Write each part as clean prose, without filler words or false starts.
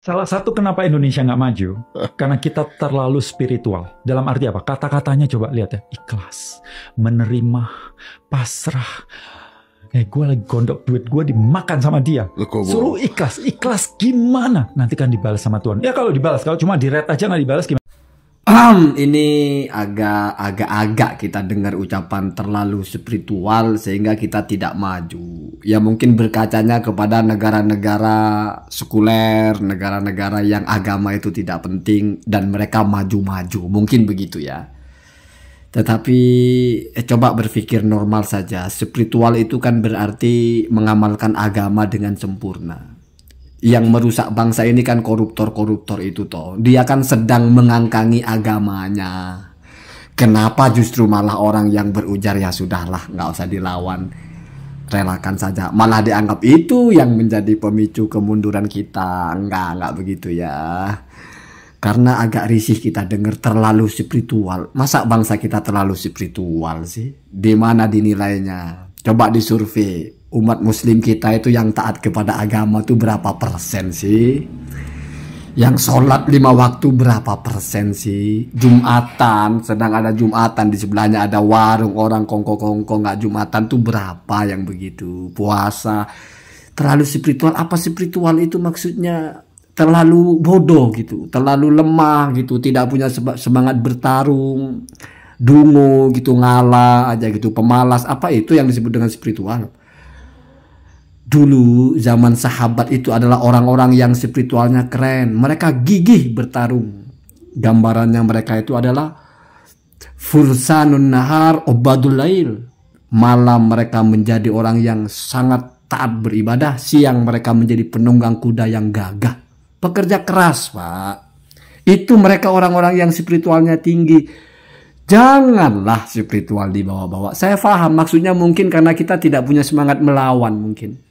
Salah satu kenapa Indonesia nggak maju, karena kita terlalu spiritual. Dalam arti apa? Kata-katanya coba lihat ya. Ikhlas, menerima, pasrah. Gue lagi gondok duit gue dimakan sama dia. Suruh ikhlas. Ikhlas gimana? Nanti kan dibalas sama Tuhan. Ya kalau dibalas, kalau cuma di rate aja nggak dibalas gimana? Ini agak-agak kita dengar ucapan terlalu spiritual sehingga kita tidak maju. Ya mungkin berkacanya kepada negara-negara sekuler, negara-negara yang agama itu tidak penting dan mereka maju-maju. Mungkin begitu ya. Tetapi coba berpikir normal saja. Spiritual itu kan berarti mengamalkan agama dengan sempurna. Yang merusak bangsa ini kan koruptor-koruptor itu toh. Dia kan sedang mengangkangi agamanya. Kenapa justru malah orang yang berujar ya sudahlah, nggak usah dilawan, relakan saja. Malah dianggap itu yang menjadi pemicu kemunduran kita. Enggak begitu ya. Karena agak risih kita dengar terlalu spiritual. Masa bangsa kita terlalu spiritual sih? Di mana dinilainya? Coba disurvei. Umat muslim kita itu yang taat kepada agama itu berapa persen sih? Yang sholat 5 waktu berapa persen sih? Jumatan, sedang ada Jumatan, di sebelahnya ada warung orang kongko-kongko nggak Jumatan tuh berapa yang begitu? Puasa terlalu spiritual. Apa spiritual itu maksudnya? Terlalu bodoh gitu, terlalu lemah gitu, tidak punya semangat bertarung, dungu gitu, ngalah aja gitu, pemalas. Apa itu yang disebut dengan spiritual? Dulu zaman sahabat itu adalah orang-orang yang spiritualnya keren. Mereka gigih bertarung. Gambarannya mereka itu adalah fursanun nahar obadul lail. Malam mereka menjadi orang yang sangat taat beribadah. Siang mereka menjadi penunggang kuda yang gagah. Pekerja keras, Pak. Itu mereka orang-orang yang spiritualnya tinggi. Janganlah spiritual dibawa-bawa. Saya paham maksudnya mungkin karena kita tidak punya semangat melawan mungkin.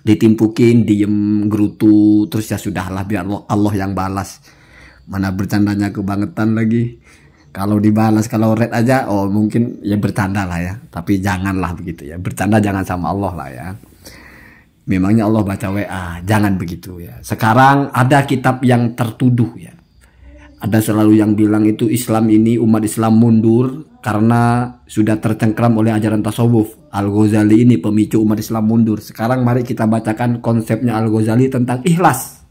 Ditimpukin, diem, gerutu, terus ya sudahlah biar Allah yang balas. Mana bercandanya kebangetan lagi. Kalau dibalas, kalau red aja, oh mungkin ya bercanda lah ya. Tapi janganlah begitu ya. Bercanda jangan sama Allah lah ya. Memangnya Allah baca WA, jangan begitu ya. Sekarang ada kitab yang tertuduh ya. Ada selalu yang bilang itu Islam ini, umat Islam mundur karena sudah tercengkram oleh ajaran tasawuf. Al-Ghazali ini pemicu umat Islam mundur. Sekarang mari kita bacakan konsepnya Al-Ghazali tentang ikhlas.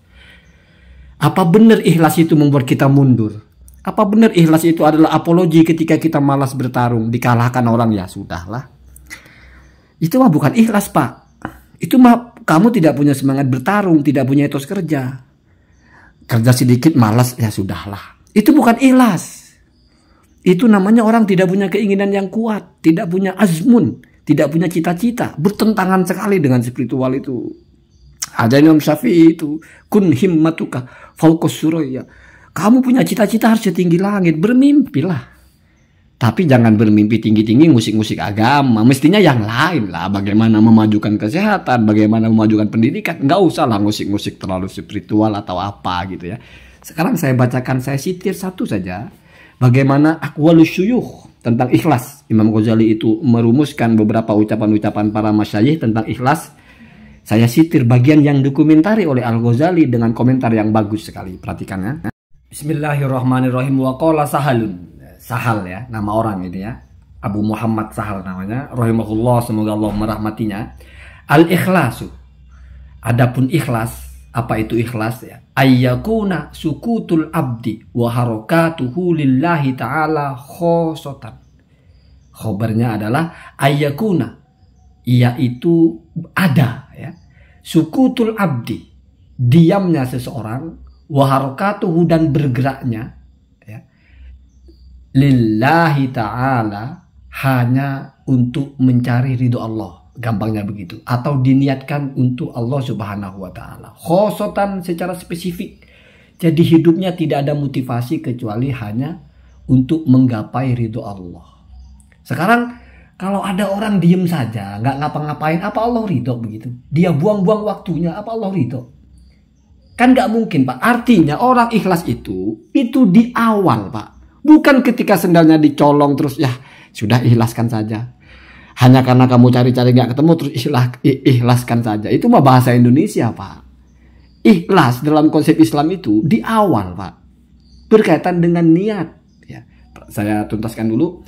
Apa benar ikhlas itu membuat kita mundur? Apa benar ikhlas itu adalah apologi ketika kita malas bertarung, dikalahkan orang? Ya sudahlah. Itu mah bukan ikhlas, Pak. Itu mah kamu tidak punya semangat bertarung, tidak punya etos kerja. Kerja sedikit malas, ya sudahlah. Itu bukan ikhlas. Itu namanya orang tidak punya keinginan yang kuat, tidak punya azmun, tidak punya cita-cita. Bertentangan sekali dengan spiritual itu. Ada Imam Syafi'i itu, kun himmatuka fauqas suraya. Kamu punya cita-cita harus setinggi langit, bermimpilah. Tapi jangan bermimpi tinggi-tinggi musik-musik agama. Mestinya yang lain lah. Bagaimana memajukan kesehatan, bagaimana memajukan pendidikan. Nggak usah lah musik-musik terlalu spiritual atau apa gitu ya. Sekarang saya bacakan, saya sitir satu saja. Bagaimana aqwalus syuyukh tentang ikhlas. Imam Ghazali itu merumuskan beberapa ucapan-ucapan para masyayikh tentang ikhlas. Saya sitir bagian yang dokumentari oleh Al-Ghazali dengan komentar yang bagus sekali. Perhatikan ya. Bismillahirrahmanirrahim. Wa qala Sahalun. Sahal ya, nama orang ini ya. Abu Muhammad Sahal namanya. Rahimahullah, semoga Allah merahmatinya. Al-ikhlasu. Adapun ikhlas, apa itu ikhlas ya? Ayyakuna sukutul abdi wa harakatuhu lillahi ta'ala khosotan. Khobarnya adalah ayyakuna, yaitu ada ya. Sukutul abdi, diamnya seseorang, wa harakatuhu dan bergeraknya lillahi ta'ala, hanya untuk mencari ridho Allah, gampangnya begitu, atau diniatkan untuk Allah subhanahu wa ta'ala, khosotan secara spesifik. Jadi hidupnya tidak ada motivasi kecuali hanya untuk menggapai ridho Allah. Sekarang kalau ada orang diem saja nggak ngapa-ngapain, apa Allah ridho begitu? Dia buang-buang waktunya, apa Allah ridho? Kan nggak mungkin, Pak. Artinya orang ikhlas itu di awal, Pak. Bukan ketika sendalnya dicolong terus ya sudah ikhlaskan saja. Hanya karena kamu cari-cari nggak ketemu terus ikhlaskan saja. Itu mah bahasa Indonesia, Pak. ikhlas dalam konsep Islam itu di awal, Pak, berkaitan dengan niat. Ya, saya tuntaskan dulu.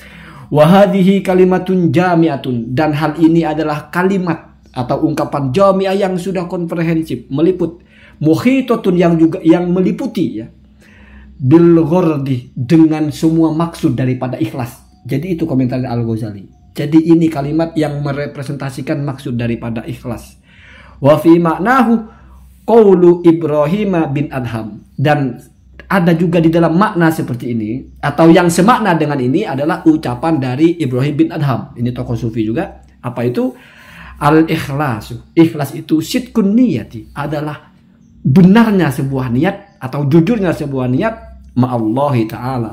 Wahadihi kalimatun jami'atun, dan hal ini adalah kalimat atau ungkapan jami'ah yang sudah komprehensif, meliput, muhitatun yang meliputi, ya, bil ghordi, dengan semua maksud daripada ikhlas. Jadi itu komentar Al-Ghazali. Jadi ini kalimat yang merepresentasikan maksud daripada ikhlas. Wa fi maknahu qaulu Ibrahim bin Adham, dan ada juga di dalam makna seperti ini atau yang semakna dengan ini adalah ucapan dari Ibrahim bin Adham. Ini tokoh sufi juga. Apa itu? Al-ikhlas. Ikhlas itu sidqun niyati, adalah benarnya sebuah niat atau jujurnya sebuah niat ma'allahi ta'ala,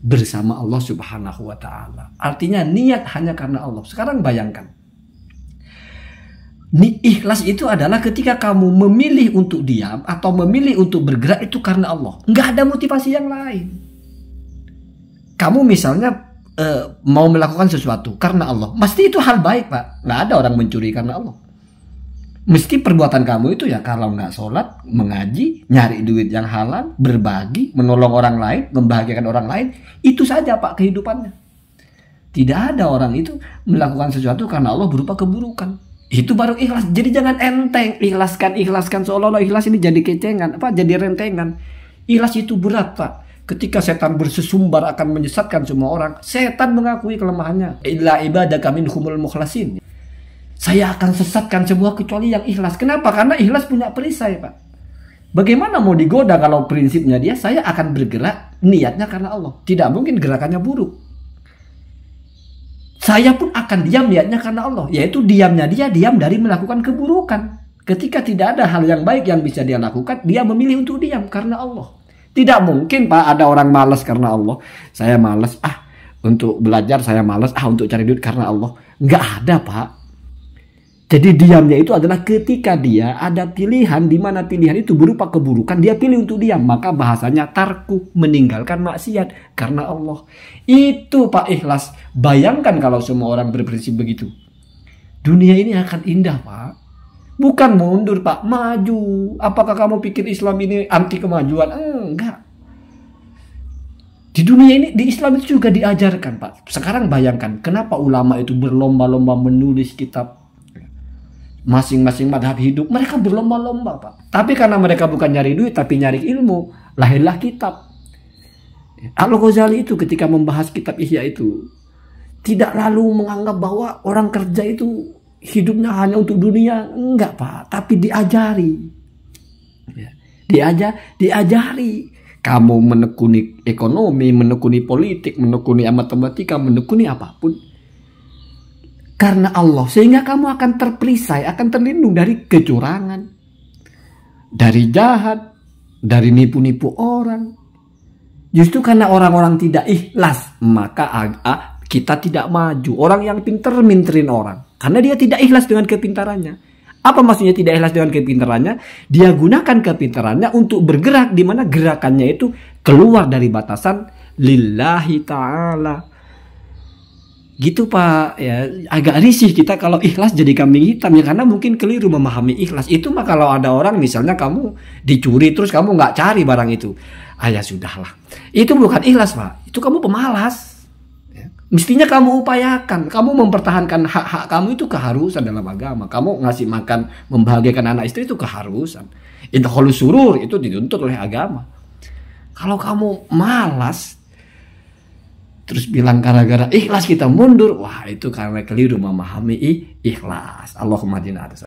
bersama Allah subhanahu wa ta'ala. Artinya niat hanya karena Allah. Sekarang bayangkan, ikhlas itu adalah ketika kamu memilih untuk diam atau memilih untuk bergerak itu karena Allah. Nggak ada motivasi yang lain. Kamu misalnya mau melakukan sesuatu karena Allah, pasti itu hal baik, Pak. Nggak ada orang mencuri karena Allah. Mesti perbuatan kamu itu ya kalau nggak sholat, mengaji, nyari duit yang halal, berbagi, menolong orang lain, membahagiakan orang lain. Itu saja, Pak, kehidupannya. Tidak ada orang itu melakukan sesuatu karena Allah berupa keburukan. Itu baru ikhlas. Jadi jangan enteng ikhlaskan seolah-olah ikhlas ini jadi kecengan, jadi rentengan. Ikhlas itu berat, Pak. Ketika setan bersesumbar akan menyesatkan semua orang, setan mengakui kelemahannya. Illa ibadaka minhumul mukhlasin. Saya akan sesatkan semua kecuali yang ikhlas. Kenapa? Karena ikhlas punya perisai, Pak. Bagaimana mau digoda kalau prinsipnya dia saya akan bergerak niatnya karena Allah. Tidak mungkin gerakannya buruk. Saya pun akan diam niatnya karena Allah. Yaitu diamnya dia diam dari melakukan keburukan. Ketika tidak ada hal yang baik yang bisa dia lakukan, dia memilih untuk diam karena Allah. Tidak mungkin, Pak, ada orang malas karena Allah. Saya malas untuk belajar, saya malas untuk cari duit karena Allah. Nggak ada, Pak. Jadi diamnya itu adalah ketika dia ada pilihan, di mana pilihan itu berupa keburukan, dia pilih untuk diam. Maka bahasanya tarku, meninggalkan maksiat karena Allah. Itu, Pak, ikhlas. Bayangkan kalau semua orang berprinsip begitu. Dunia ini akan indah, Pak. Bukan mundur, Pak, maju. Apakah kamu pikir Islam ini anti kemajuan? Enggak. Di dunia ini, di Islam itu juga diajarkan, Pak. Sekarang bayangkan, kenapa ulama itu berlomba-lomba menulis kitab. Masing-masing madhab hidup, mereka berlomba-lomba, Pak. Tapi karena mereka bukan nyari duit, tapi nyari ilmu, lahirlah kitab. Al-Ghazali itu ketika membahas kitab Ihya itu, tidak lalu menganggap bahwa orang kerja itu hidupnya hanya untuk dunia. Enggak, Pak. Tapi diajari. Diajari. Kamu menekuni ekonomi, menekuni politik, menekuni matematika, menekuni apapun. Karena Allah. Sehingga kamu akan terperisai, akan terlindung dari kecurangan. Dari jahat. Dari nipu-nipu orang. Justru karena orang-orang tidak ikhlas, maka kita tidak maju. Orang yang pinter-minterin orang. Karena dia tidak ikhlas dengan kepintarannya. Apa maksudnya tidak ikhlas dengan kepintarannya? Dia gunakan kepintarannya untuk bergerak, di mana gerakannya itu keluar dari batasan lillahi ta'ala. Gitu, Pak, ya. Agak risih kita kalau ikhlas jadi kambing hitam, ya, karena mungkin keliru memahami ikhlas. Itu mah kalau ada orang misalnya kamu dicuri terus kamu nggak cari barang itu, ya sudahlah. Itu bukan ikhlas, Pak. Itu kamu pemalas. Mestinya kamu upayakan, kamu mempertahankan hak-hak kamu itu keharusan dalam agama. Kamu ngasih makan, membahagiakan anak istri itu keharusan. Idkhulus surur itu dituntut oleh agama. Kalau kamu malas, terus bilang gara-gara ikhlas kita mundur, wah itu karena keliru memahami ikhlas. Allahumma jinna.